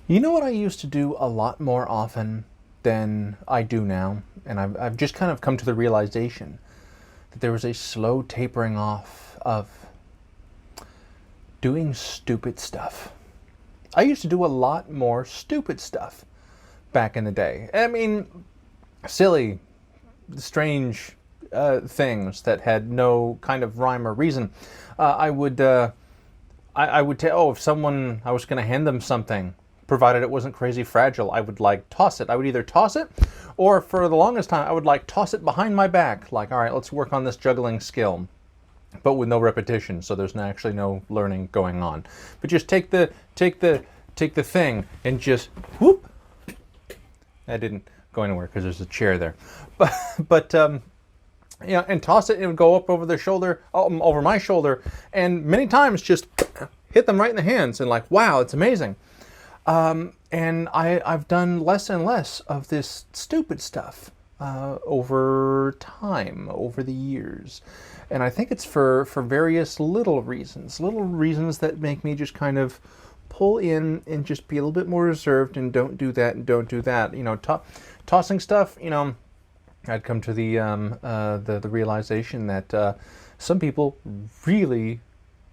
You know what I used to do a lot more often than I do now? And I've just kind of come to the realization that there was a slow tapering off of doing stupid stuff. I used to do a lot more stupid stuff back in the day. I mean, silly, strange things that had no kind of rhyme or reason. I would tell, oh, if someone, I was going to hand them something, provided it wasn't crazy fragile, I would like toss it. I would either toss it, or for the longest time, I would like toss it behind my back. Like, all right, let's work on this juggling skill, but with no repetition, so there's actually no learning going on. But just take the thing and just whoop. That didn't go anywhere because there's a chair there, but yeah, and toss it and it would go up over their shoulder, over my shoulder, and many times just hit them right in the hands and like, wow, it's amazing. And I've done less and less of this stupid stuff over time, over the years. And I think it's for various little reasons that make me just kind of pull in and just be a little bit more reserved and don't do that and don't do that. You know, tossing stuff, you know, I'd come to the realization that some people really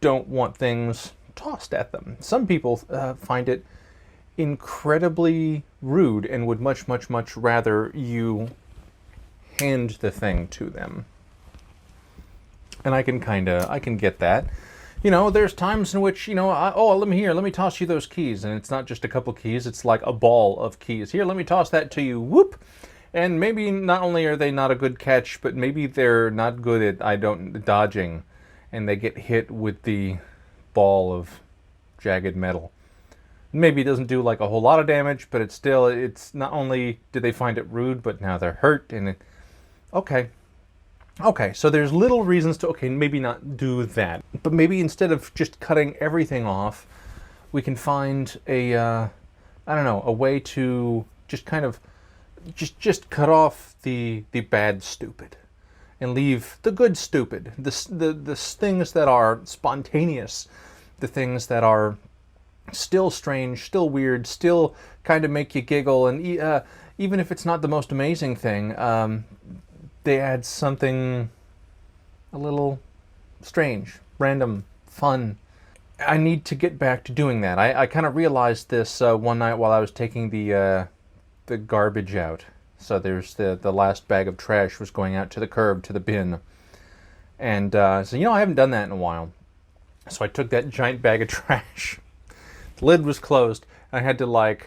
don't want things tossed at them. Some people find it incredibly rude and would much rather you hand the thing to them. And I can get that. You know, there's times in which, you know, let me toss you those keys. And it's not just a couple keys, it's like a ball of keys. Here, let me toss that to you. Whoop! And maybe not only are they not a good catch, but maybe they're not good at dodging. And they get hit with the ball of jagged metal. Maybe it doesn't do like a whole lot of damage, but it's not only did they find it rude, but now they're hurt. And okay, so there's little reasons to, maybe not do that. But maybe instead of just cutting everything off, we can find a way to just kind of just cut off the bad stupid and leave the good stupid, the things that are spontaneous, the things that are still strange, still weird, still kind of make you giggle, and even if it's not the most amazing thing, they add something a little strange, random, fun. I need to get back to doing that. I kind of realized this one night while I was taking the garbage out. So there's the last bag of trash was going out to the curb, to the bin. And so, you know, I haven't done that in a while. So I took that giant bag of trash. The lid was closed. I had to whoop,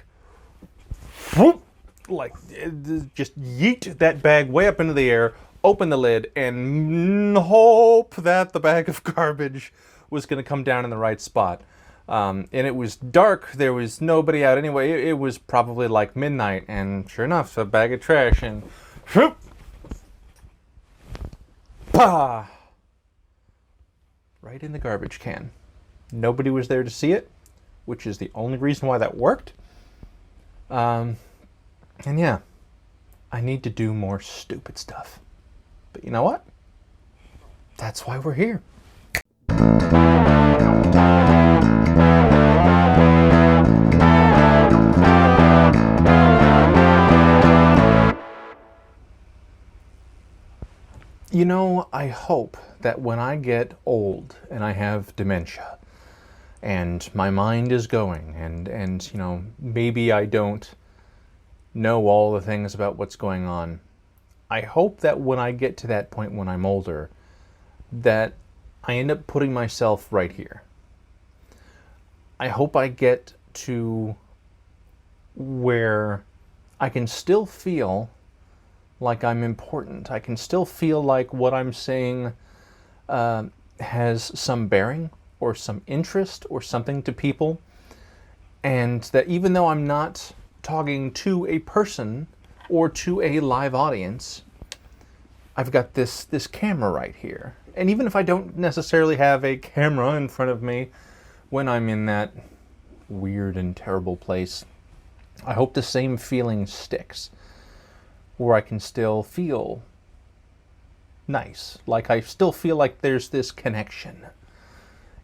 just yeet that bag way up into the air, open the lid, and hope that the bag of garbage was going to come down in the right spot. And it was dark. There was nobody out anyway. It was probably like midnight, and sure enough, a bag of trash, and whoop, bah, right in the garbage can. Nobody was there to see it, which is the only reason why that worked. And yeah, I need to do more stupid stuff. But you know what? That's why we're here. You know, I hope that when I get old and I have dementia and my mind is going and you know, maybe I don't know all the things about what's going on, I hope that when I get to that point when I'm older, that I end up putting myself right here. I hope I get to where I can still feel like I'm important. I can still feel like what I'm saying has some bearing or some interest or something to people. And that even though I'm not talking to a person or to a live audience, I've got this camera right here. And even if I don't necessarily have a camera in front of me when I'm in that weird and terrible place, I hope the same feeling sticks, where I can still feel nice. Like I still feel like there's this connection.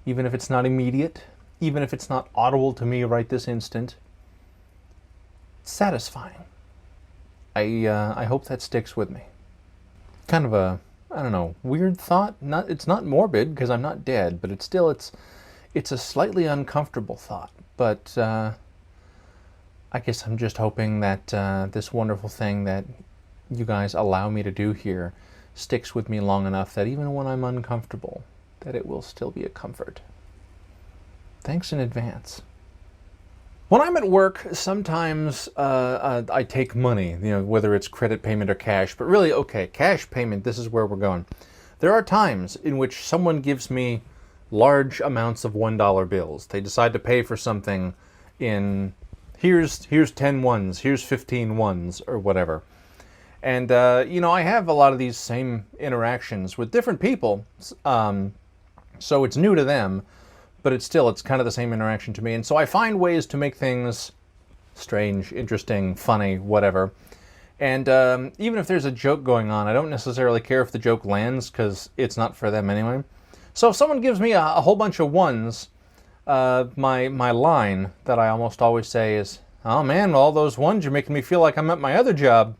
Even if it's not immediate, even if it's not audible to me right this instant, satisfying. I hope that sticks with me. Kind of a, I don't know, weird thought. It's not morbid because I'm not dead, but it's a slightly uncomfortable thought. But I guess I'm just hoping that this wonderful thing that you guys allow me to do here sticks with me long enough that even when I'm uncomfortable, that it will still be a comfort. Thanks in advance. When I'm at work, sometimes I take money, whether it's credit payment or cash, but really, okay, cash payment, this is where we're going. There are times in which someone gives me large amounts of $1 bills. They decide to pay for something in, here's 10 ones, here's 15 ones, or whatever. And, I have a lot of these same interactions with different people, so it's new to them. But it's kind of the same interaction to me. And so I find ways to make things strange, interesting, funny, whatever. And even if there's a joke going on, I don't necessarily care if the joke lands because it's not for them anyway. So if someone gives me a whole bunch of ones, my line that I almost always say is, "Oh man, all those ones, you're making me feel like I'm at my other job."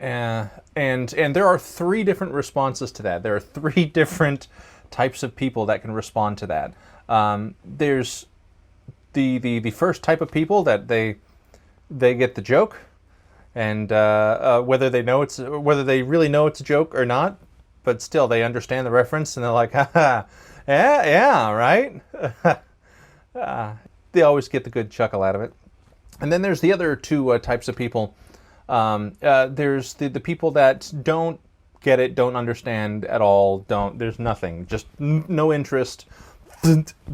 And there are 3 different responses to that. There are 3 different types of people that can respond to that. There's the first type of people that they get the joke, and whether they really know it's a joke or not, but still they understand the reference and they're like, haha, yeah, right. They always get the good chuckle out of it. And then there's the other 2 types of people. There's the people that don't get it, don't understand at all, there's nothing, just no interest,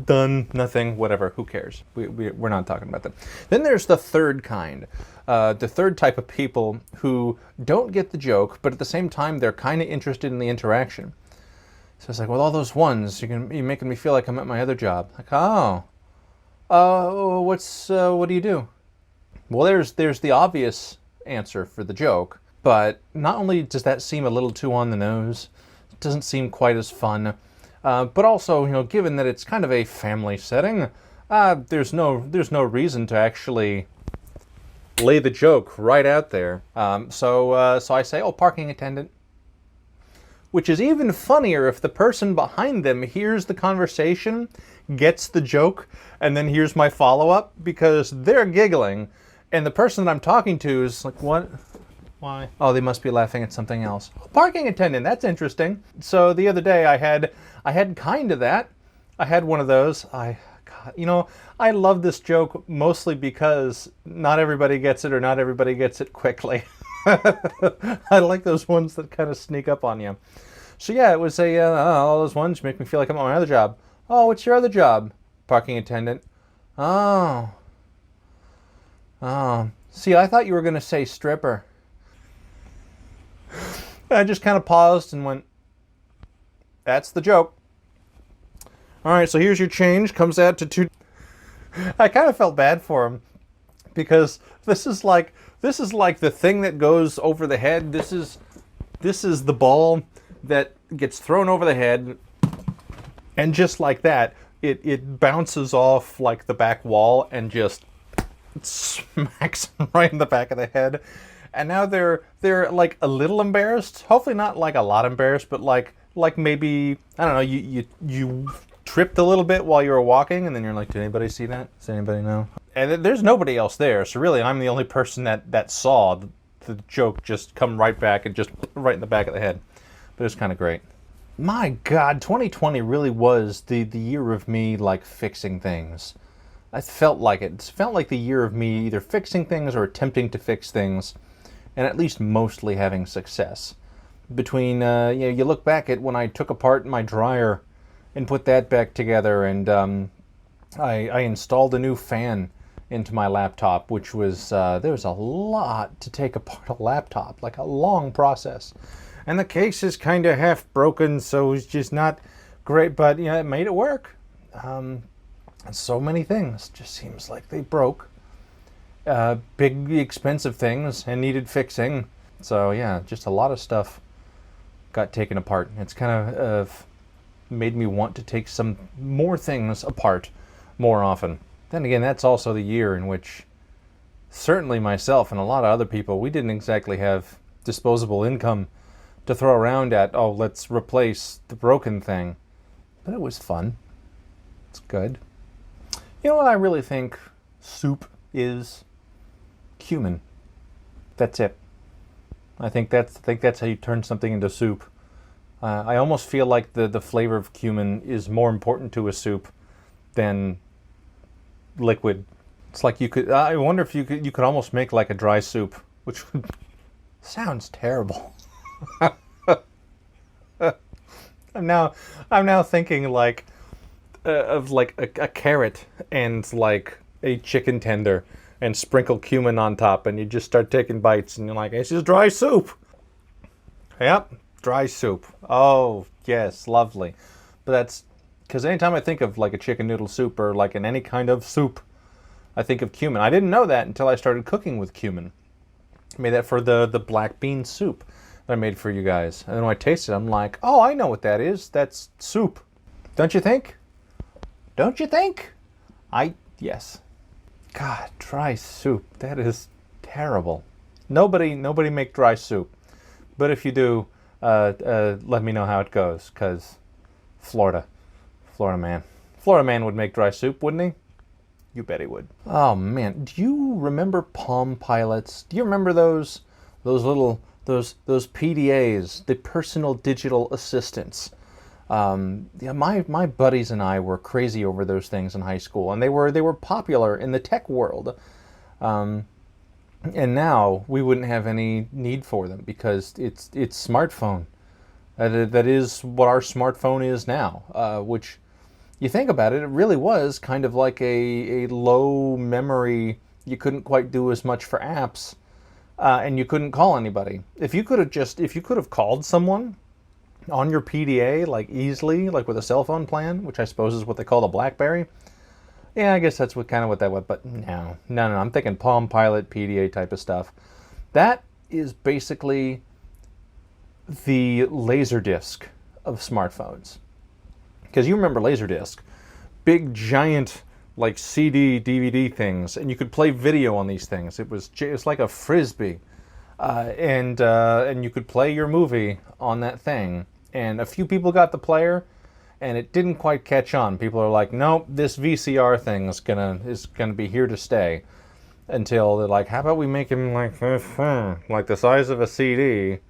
done, nothing, whatever, who cares? We're not talking about that. Then there's the third kind, the third type of people who don't get the joke, but at the same time, they're kind of interested in the interaction. So it's like, well, all those ones, you're making me feel like I'm at my other job. Like, what do you do? Well, there's the obvious answer for the joke. But not only does that seem a little too on the nose, it doesn't seem quite as fun, but also, given that it's kind of a family setting, there's no reason to actually lay the joke right out there. So I say, parking attendant. Which is even funnier if the person behind them hears the conversation, gets the joke, and then hears my follow-up, because they're giggling, and the person that I'm talking to is like, what? Why? Oh, they must be laughing at something else. Parking attendant, that's interesting. So the other day I had kind of that. I had one of those. I love this joke mostly because not everybody gets it, or not everybody gets it quickly. I like those ones that kind of sneak up on you. So yeah, it was all those ones make me feel like I'm on my other job. Oh, what's your other job? Parking attendant. Oh. See, I thought you were going to say stripper. I just kind of paused and went, that's the joke. All right, so here's your change. Comes out to 2. I kind of felt bad for him because this is like the thing that goes over the head. This is the ball that gets thrown over the head, and just like that, it bounces off like the back wall and just smacks him right in the back of the head. And now they're like a little embarrassed. Hopefully not like a lot embarrassed, but like maybe, I don't know, you tripped a little bit while you were walking, and then you're like, did anybody see that? Does anybody know? And there's nobody else there, so really I'm the only person that saw the joke just come right back and just right in the back of the head. But it's kind of great. My God, 2020 really was the year of me like fixing things. I felt like it. It felt like the year of me either fixing things or attempting to fix things, and at least mostly having success. Between, you look back at when I took apart my dryer and put that back together, and I installed a new fan into my laptop, which was, there was a lot to take apart a laptop, like a long process. And the case is kind of half broken, so it's just not great, but it made it work. So many things just seems like they broke. Big, expensive things and needed fixing. So yeah, just a lot of stuff got taken apart. It's kind of made me want to take some more things apart more often. Then again, that's also the year in which certainly myself and a lot of other people, we didn't exactly have disposable income to throw around at, oh, let's replace the broken thing. But it was fun. It's good. You know what I really think soup is? Cumin. That's it. I think that's how you turn something into soup. I almost feel like the flavor of cumin is more important to a soup than liquid. It's like you could. I wonder if you could almost make like a dry soup, which sounds terrible. I'm now thinking like of like a carrot and like a chicken tender and sprinkle cumin on top, and you just start taking bites, and you're like, this is dry soup. Yep, dry soup. Oh yes, lovely. But that's because anytime I think of like a chicken noodle soup or like in any kind of soup, I think of cumin. I didn't know that until I started cooking with cumin. I made that for the black bean soup that I made for you guys. And then when I tasted it, I'm like, oh, I know what that is. That's soup. Don't you think? Don't you think? Yes. God, dry soup. That is terrible. Nobody make dry soup. But if you do, let me know how it goes, because Florida man would make dry soup, wouldn't he? You bet he would. Oh man, do you remember Palm Pilots? Do you remember those PDAs, the personal digital assistants? Yeah, my buddies and I were crazy over those things in high school, and they were popular in the tech world. And now we wouldn't have any need for them because it's smartphone. That is what our smartphone is now, which you think about it, it really was kind of like a low memory. You couldn't quite do as much for apps, and you couldn't call anybody. If you could have called someone on your PDA like easily, like with a cell phone plan, which I suppose is what they call the BlackBerry. Yeah, I guess that's what that was. But no. I'm thinking Palm Pilot, PDA type of stuff. That is basically the Laserdisc of smartphones. Because you remember Laserdisc, big giant like CD, DVD things, and you could play video on these things. It's like a frisbee, and you could play your movie on that thing. And a few people got the player, and it didn't quite catch on. People are like, nope, this VCR thing is gonna be here to stay. Until they're like, how about we make him like this, like the size of a CD?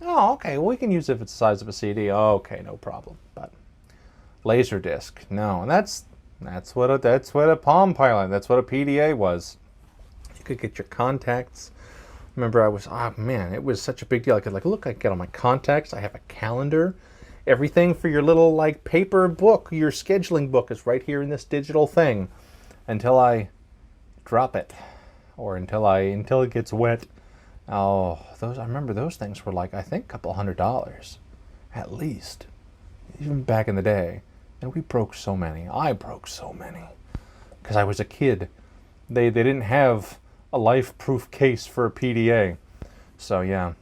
Oh, okay, well, we can use it if it's the size of a CD. Oh, okay, no problem. But Laserdisc, no, and that's what a Palm Pilot, that's what a PDA was. You could get your contacts. Remember, it was such a big deal. I could look, I get all my contacts. I have a calendar. Everything for your little like paper book, your scheduling book is right here in this digital thing, until I drop it, or until it gets wet. Oh, I remember those things were like, I think, $200 at least, even back in the day. And we broke so many. I broke so many because I was a kid. They didn't have a life-proof case for a PDA. So yeah,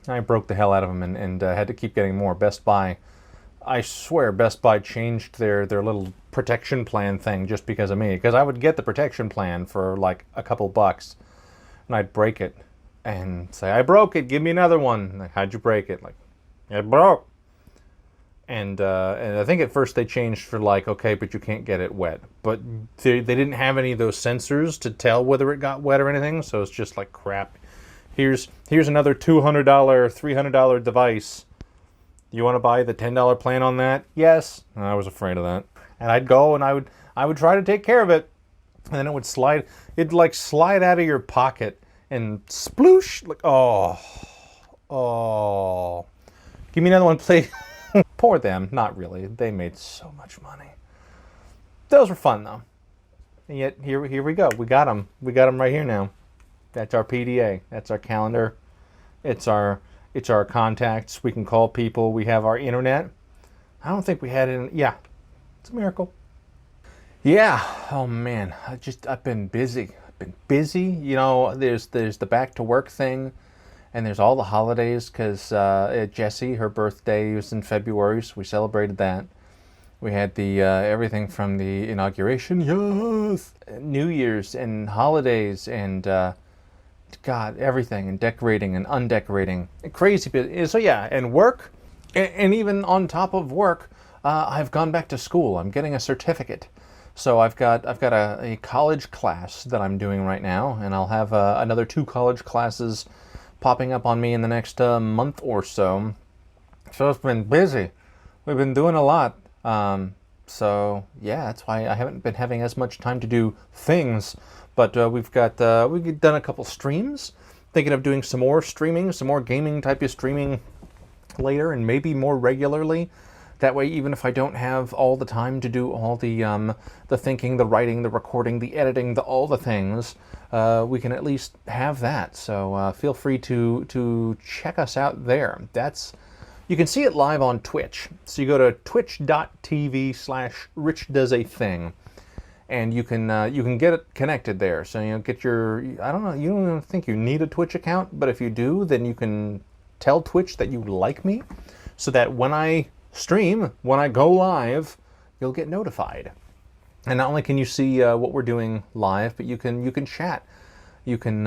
I broke the hell out of them and had to keep getting more. Best Buy, I swear Best Buy changed their little protection plan thing just because of me. Because I would get the protection plan for like a couple bucks, and I'd break it and say, I broke it, give me another one. Like, how'd you break it? Like, it broke. And I think at first they changed for like, okay, but you can't get it wet. But they didn't have any of those sensors to tell whether it got wet or anything. So it's just like, crap. Here's another $200, $300 device. You want to buy the $10 plan on that? Yes. I was afraid of that. And I'd go and I would try to take care of it. And then it'd slide out of your pocket and sploosh. Like, oh. Give me another one, please. Poor them, not really. They made so much money. Those were fun though. And yet here we go. We got them. We got them right here now. That's our PDA. That's our calendar. It's our contacts. We can call people. We have our internet. I don't think we had it. Yeah, it's a miracle. Yeah. Oh man, I've been busy. You know, there's the back to work thing. And there's all the holidays because Jessie, her birthday was in February, so we celebrated that. We had the everything from the inauguration, yes, New Year's and holidays and God, everything, and decorating and undecorating, crazy bit. So yeah, and work, and even on top of work, I've gone back to school. I'm getting a certificate. So I've got a college class that I'm doing right now, and I'll have another 2 college classes popping up on me in the next month or so. So it's been busy. We've been doing a lot. So yeah, that's why I haven't been having as much time to do things. But we've done a couple streams. Thinking of doing some more streaming, some more gaming type of streaming later, and maybe more regularly. That way, even if I don't have all the time to do all the thinking, the writing, the recording, the editing, all the things, we can at least have that. So feel free to check us out there. You can see it live on Twitch. So you go to twitch.tv/richdoesathing, and you can get it connected there. So get your, I don't know, you don't even think you need a Twitch account, but if you do, then you can tell Twitch that you like me, so that when I stream, when I go live, you'll get notified. And not only can you see what we're doing live, but you can chat. You can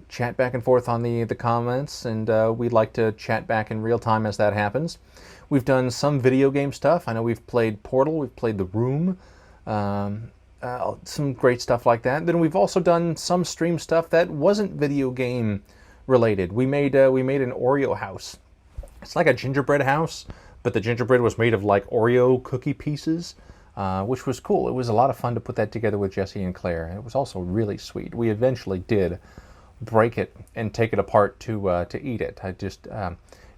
chat back and forth on the comments, and we'd like to chat back in real time as that happens. We've done some video game stuff. I know we've played Portal, we've played The Room, some great stuff like that. Then we've also done some stream stuff that wasn't video game related. We made an Oreo house. It's like a gingerbread house, but the gingerbread was made of like Oreo cookie pieces, which was cool. It was a lot of fun to put that together with Jesse and Claire. It was also really sweet. We eventually did break it and take it apart to eat it.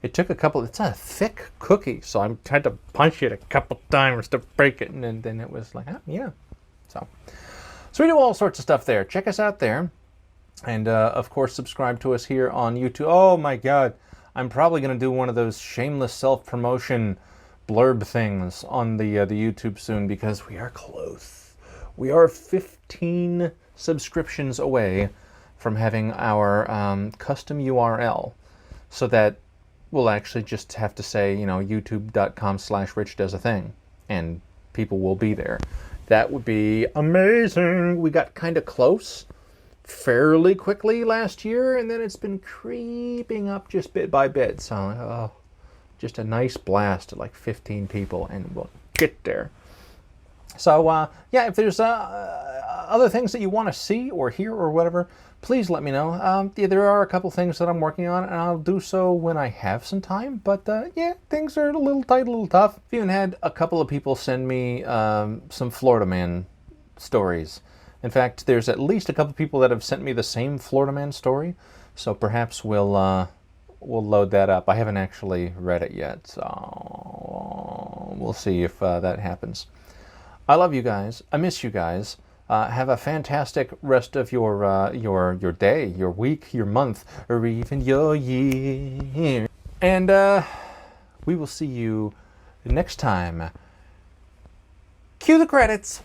It took a couple. It's a thick cookie, so I had to punch it a couple times to break it, and then it was like, yeah. So we do all sorts of stuff there. Check us out there, and of course subscribe to us here on YouTube. Oh my God. I'm probably going to do one of those shameless self-promotion blurb things on the YouTube soon, because we are close. We are 15 subscriptions away from having our custom URL, so that we'll actually just have to say, youtube.com/richdoesathing, and people will be there. That would be amazing. We got kind of close fairly quickly last year, and then it's been creeping up just bit by bit. So just a nice blast at like 15 people, and we'll get there. So yeah, if there's other things that you want to see or hear or whatever, please let me know. Yeah, there are a couple things that I'm working on, and I'll do so when I have some time. But yeah, things are a little tight, a little tough. I've even had a couple of people send me some Florida Man stories. In fact, there's at least a couple people that have sent me the same Florida Man story, so perhaps we'll load that up. I haven't actually read it yet, so we'll see if that happens. I love you guys. I miss you guys. Have a fantastic rest of your day, your week, your month, or even your year. And we will see you next time. Cue the credits.